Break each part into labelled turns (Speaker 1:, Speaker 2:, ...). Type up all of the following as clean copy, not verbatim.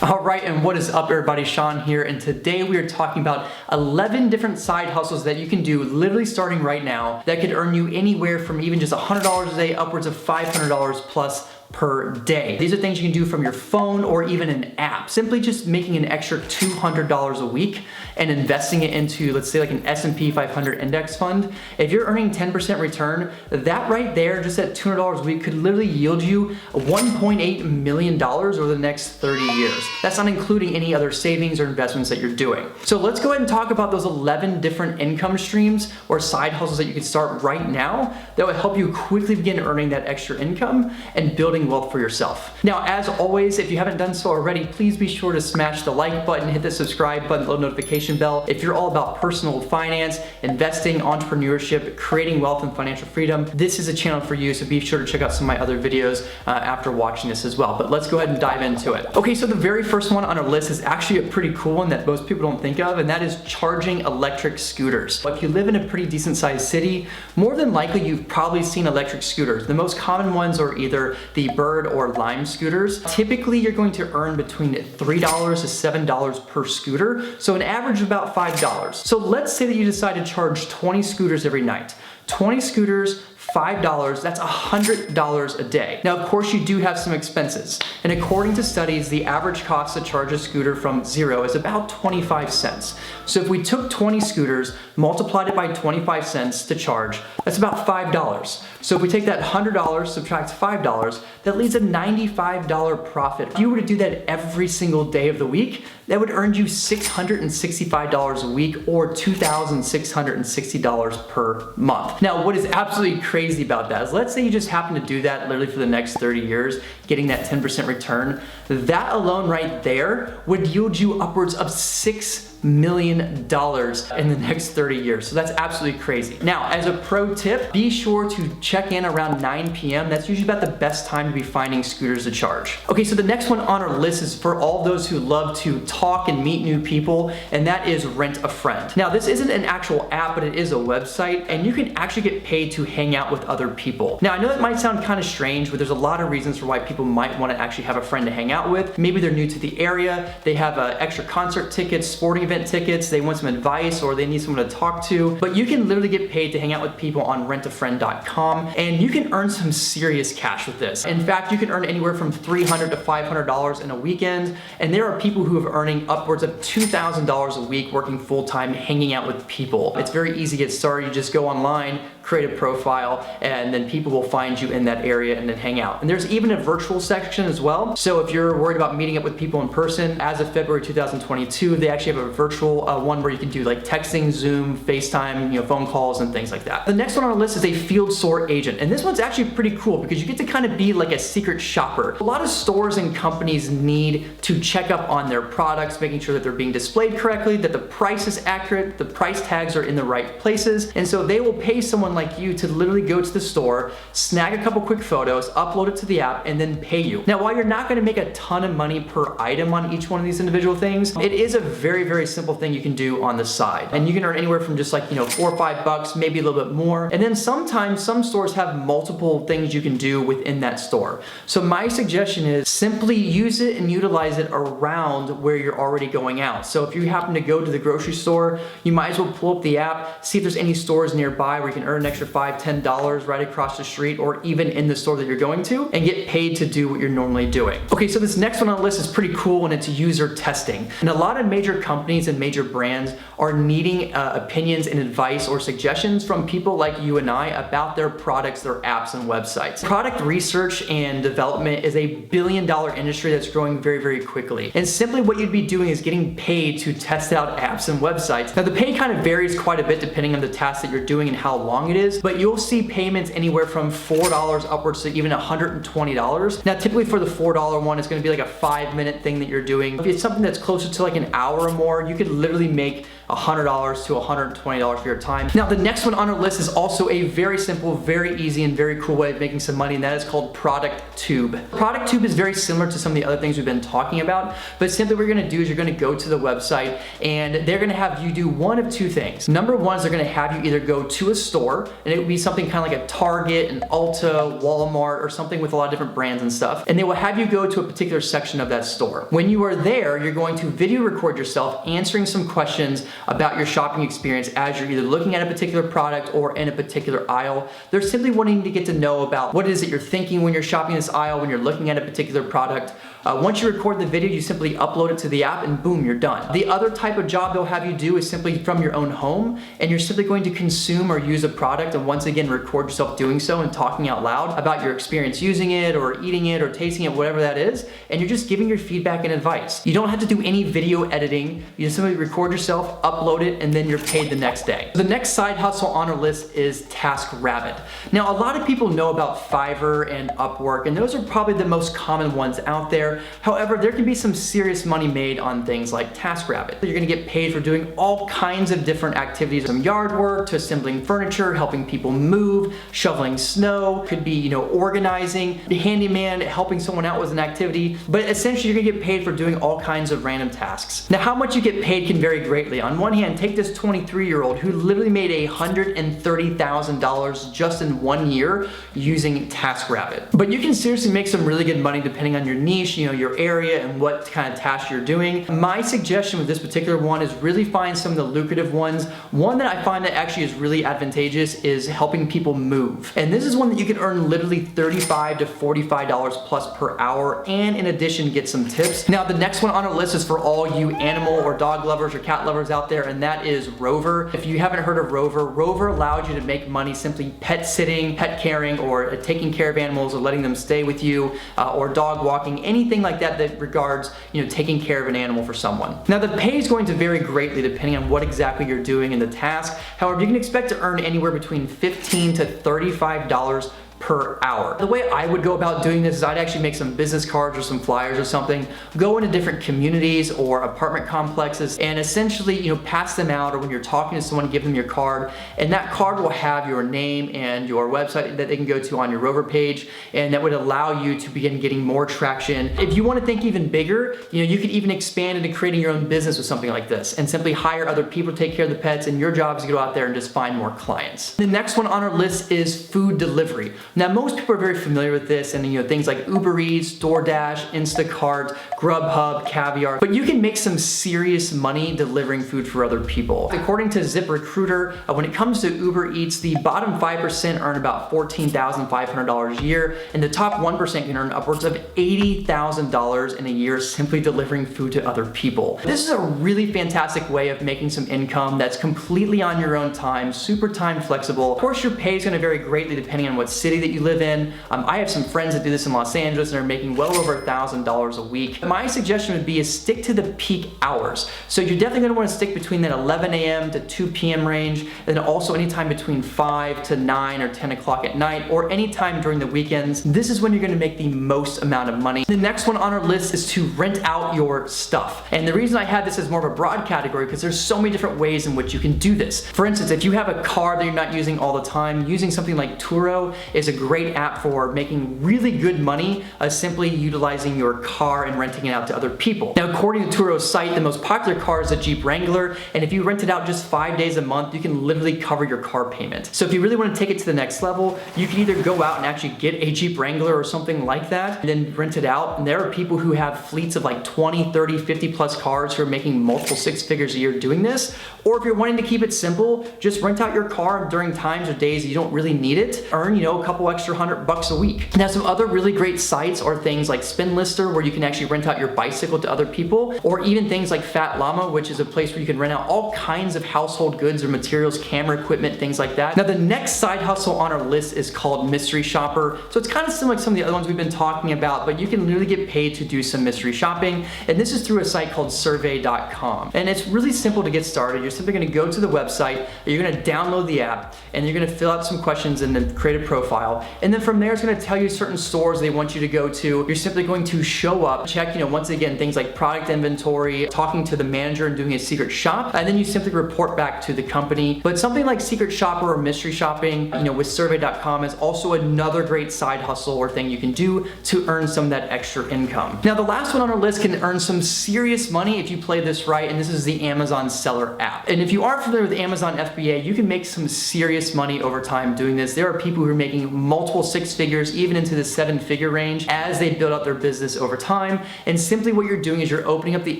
Speaker 1: All right, and what is up everybody? Shaun here, and today we are talking about 11 different side hustles that you can do literally starting right now that could earn you anywhere from even just $100 a day upwards of $500 plus per day. These are things you can do from your phone or even an app. Simply just making an extra $200 a week and investing it into, let's say, like an S&P 500 index fund. If you're earning 10% return, that right there, just at $200 a week, could literally yield you $1.8 million over the next 30 years. That's not including any other savings or investments that you're doing. So let's go ahead and talk about those 11 different income streams or side hustles that you can start right now that will help you quickly begin earning that extra income and building wealth for yourself. Now, as always, if you haven't done so already, please be sure to smash the like button, hit the subscribe button, the notification bell. If you're all about personal finance, investing, entrepreneurship, creating wealth and financial freedom, this is a channel for you, so be sure to check out some of my other videos after watching this as well. But let's go ahead and dive into it. Okay, so the very first one on our list is actually a pretty cool one that most people don't think of, and that is charging electric scooters. If you live in a pretty decent sized city, more than likely you've probably seen electric scooters. The most common ones are either the Bird or Lime scooters. Typically, you're going to earn between $3 to $7 per scooter, so an average of about $5. So let's say that you decide to charge 20 scooters every night. 20 scooters, $5, that's $100 a day. Now, of course, you do have some expenses. And according to studies, the average cost to charge a scooter from zero is about 25 cents. So if we took 20 scooters, multiplied it by 25 cents to charge, that's about $5. So if we take that $100, subtract $5, that leaves a $95 profit. If you were to do that every single day of the week, that would earn you $665 a week or $2,660 per month. Now, what is absolutely crazy about that is, let's say you just happen to do that literally for the next 30 years, getting that 10% return. That alone right there would yield you upwards of $6 million in the next 30 years. So that's absolutely crazy. Now, as a pro tip, be sure to check in around 9 p.m. That's usually about the best time to be finding scooters to charge. Okay, so the next one on our list is for all those who love to talk and meet new people, and that is Rent a Friend. Now, this isn't an actual app, but it is a website, and you can actually get paid to hang out with other people. Now, I know that might sound kind of strange, but there's a lot of reasons for why people might want to actually have a friend to hang out with. Maybe they're new to the area, they have extra concert tickets, sporting event tickets, they want some advice, or they need someone to talk to. But you can literally get paid to hang out with people on rentafriend.com, and you can earn some serious cash with this. In fact, you can earn anywhere from $300 to $500 in a weekend, and there are people who are earning upwards of $2,000 a week working full-time hanging out with people. It's very easy to get started. You just go online, create a profile, and then people will find you in that area and then hang out. And there's even a virtual section as well. So if you're worried about meeting up with people in person, as of February 2022, they actually have a virtual one where you can do like texting, Zoom, FaceTime, phone calls and things like that. The next one on our list is a field store agent. And this one's actually pretty cool because you get to kind of be like a secret shopper. A lot of stores and companies need to check up on their products, making sure that they're being displayed correctly, that the price is accurate, the price tags are in the right places. And so they will pay someone like you to literally go to the store, snag a couple quick photos, upload it to the app, and then pay you. Now, while you're not going to make a ton of money per item on each one of these individual things, it is a very, very simple thing you can do on the side. And you can earn anywhere from just like, $4 or $5, maybe a little bit more. And then sometimes some stores have multiple things you can do within that store. So my suggestion is simply use it and utilize it around where you're already going out. So if you happen to go to the grocery store, you might as well pull up the app, see if there's any stores nearby where you can earn an extra $5, $10 right across the street, or even in the store that you're going to, and get paid to do what you're normally doing. Okay, so this next one on the list is pretty cool, and it's user testing. And a lot of major companies and major brands are needing opinions and advice or suggestions from people like you and I about their products, their apps, and websites. Product research and development is a billion-dollar industry that's growing very, very quickly. And simply what you'd be doing is getting paid to test out apps and websites. Now, the pay kind of varies quite a bit depending on the task that you're doing and how long it is, but you'll see payments anywhere from $4 upwards to even $120. Now, typically for the $4 one, it's going to be like a 5-minute thing that you're doing. If it's something that's closer to like an hour or more, you could literally make $100 to $120 for your time. Now, the next one on our list is also a very simple, very easy, and very cool way of making some money, and that is called ProductTube. ProductTube is very similar to some of the other things we've been talking about, but simply what you're gonna do is you're gonna go to the website, and they're gonna have you do one of two things. Number one is they're gonna have you either go to a store store, and it would be something kind of like a Target, an Ulta, Walmart, or something with a lot of different brands and stuff, and they will have you go to a particular section of that store. When you are there, you're going to video record yourself answering some questions about your shopping experience as you're either looking at a particular product or in a particular aisle. They're simply wanting to get to know about what it is that you're thinking when you're shopping this aisle, when you're looking at a particular product. Once you record the video, you simply upload it to the app and boom, you're done. The other type of job they'll have you do is simply from your own home, and you're simply going to consume or use a product and once again record yourself doing so and talking out loud about your experience using it or eating it or tasting it, whatever that is, and you're just giving your feedback and advice. You don't have to do any video editing. You just simply record yourself, upload it, and then you're paid the next day. The next side hustle on our list is TaskRabbit. Now, a lot of people know about Fiverr and Upwork, and those are probably the most common ones out there. However, there can be some serious money made on things like TaskRabbit. You're gonna get paid for doing all kinds of different activities, from yard work to assembling furniture, helping people move, shoveling snow, could be, organizing, the handyman, helping someone out with an activity, but essentially you're gonna get paid for doing all kinds of random tasks. Now, how much you get paid can vary greatly. On one hand, take this 23-year-old who literally made $130,000 just in 1 year using TaskRabbit. But you can seriously make some really good money depending on your niche, your area and what kind of tasks you're doing. My suggestion with this particular one is really find some of the lucrative ones. One that I find that actually is really advantageous is helping people move. And this is one that you can earn literally $35 to $45 plus per hour, and in addition get some tips. Now, the next one on our list is for all you animal or dog lovers or cat lovers out there, and that is Rover. If you haven't heard of Rover, Rover allows you to make money simply pet sitting, pet caring, or taking care of animals or letting them stay with you, or dog walking, anything like that regards taking care of an animal for someone. Now, the pay is going to vary greatly depending on what exactly you're doing in the task. However, you can expect to earn anywhere between $15 to $35 per hour. The way I would go about doing this is I'd actually make some business cards or some flyers or something, go into different communities or apartment complexes and essentially, pass them out, or when you're talking to someone, give them your card, and that card will have your name and your website that they can go to on your Rover page, and that would allow you to begin getting more traction. If you want to think even bigger, you could even expand into creating your own business with something like this and simply hire other people to take care of the pets, and your job is to go out there and just find more clients. The next one on our list is food delivery. Now, most people are very familiar with this, and things like Uber Eats, DoorDash, Instacart, Grubhub, Caviar, but you can make some serious money delivering food for other people. According to ZipRecruiter, when it comes to Uber Eats, the bottom 5% earn about $14,500 a year, and the top 1% can earn upwards of $80,000 in a year simply delivering food to other people. This is a really fantastic way of making some income that's completely on your own time, super time flexible. Of course, your pay is going to vary greatly depending on what city that you live in. I have some friends that do this in Los Angeles and are making well over $1,000 a week. My suggestion would be is stick to the peak hours. So you're definitely going to want to stick between that 11 a.m. to 2 p.m. range, and also anytime between 5 to 9 or 10 o'clock at night, or anytime during the weekends. This is when you're going to make the most amount of money. The next one on our list is to rent out your stuff. And the reason I had this as more of a broad category because there's so many different ways in which you can do this. For instance, if you have a car that you're not using all the time, using something like Turo is a great app for making really good money, simply utilizing your car and renting it out to other people. Now, according to Turo's site, the most popular car is a Jeep Wrangler, and if you rent it out just 5 days a month, you can literally cover your car payment. So if you really want to take it to the next level, you can either go out and actually get a Jeep Wrangler or something like that, and then rent it out. And there are people who have fleets of like 20, 30, 50 plus cars who are making multiple six figures a year doing this. Or if you're wanting to keep it simple, just rent out your car during times or days you don't really need it. Earn, a couple extra $100 a week. Now, some other really great sites are things like Spin Lister, where you can actually rent out your bicycle to other people, or even things like Fat Llama, which is a place where you can rent out all kinds of household goods or materials, camera equipment, things like that. Now, the next side hustle on our list is called Mystery Shopper. So it's kind of similar to some of the other ones we've been talking about, but you can literally get paid to do some mystery shopping. And this is through a site called survey.com. And it's really simple to get started. You're simply going to go to the website, you're going to download the app, and you're going to fill out some questions and then create a profile. profile. And then from there, it's gonna tell you certain stores they want you to go to. You're simply going to show up, check, once again, things like product inventory, talking to the manager and doing a secret shop, and then you simply report back to the company. But something like secret shopper or mystery shopping, with survey.com is also another great side hustle or thing you can do to earn some of that extra income. Now, the last one on our list can earn some serious money if you play this right, and this is the Amazon Seller app. And if you aren't familiar with Amazon FBA, you can make some serious money over time doing this. There are people who are making multiple six figures, even into the 7-figure range, as they build out their business over time. And simply what you're doing is you're opening up the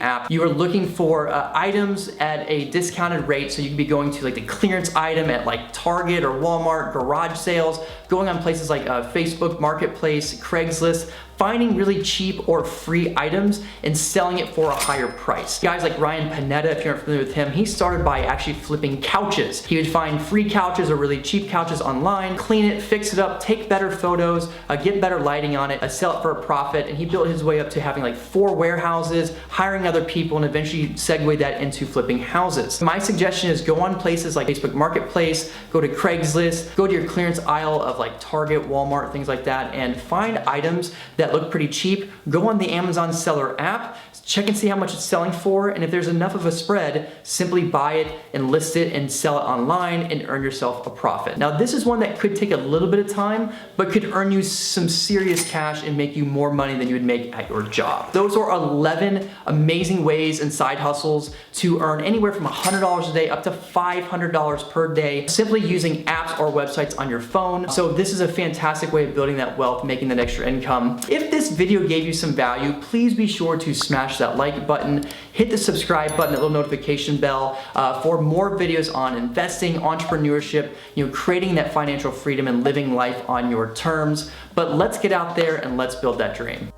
Speaker 1: app, you are looking for items at a discounted rate, so you can be going to like the clearance item at like Target or Walmart, garage sales, going on places like Facebook Marketplace, Craigslist, finding really cheap or free items and selling it for a higher price. Guys like Ryan Panetta, if you're not familiar with him, he started by actually flipping couches. He would find free couches or really cheap couches online, clean it, fix it up, take better photos, get better lighting on it, sell it for a profit, and he built his way up to having like 4 warehouses, hiring other people, and eventually segued that into flipping houses. My suggestion is go on places like Facebook Marketplace, go to Craigslist, go to your clearance aisle of like Target, Walmart, things like that, and find items that look pretty cheap. Go on the Amazon Seller app, check and see how much it's selling for, and if there's enough of a spread, simply buy it and list it and sell it online and earn yourself a profit. Now, this is one that could take a little bit of time, but could earn you some serious cash and make you more money than you would make at your job. Those are 11 amazing ways and side hustles to earn anywhere from $100 a day up to $500 per day, simply using apps or websites on your phone. So this is a fantastic way of building that wealth, making that extra income. If this video gave you some value, please be sure to smash that like button, hit the subscribe button, that little notification bell for more videos on investing, entrepreneurship, creating that financial freedom and living life on your terms. But let's get out there and let's build that dream.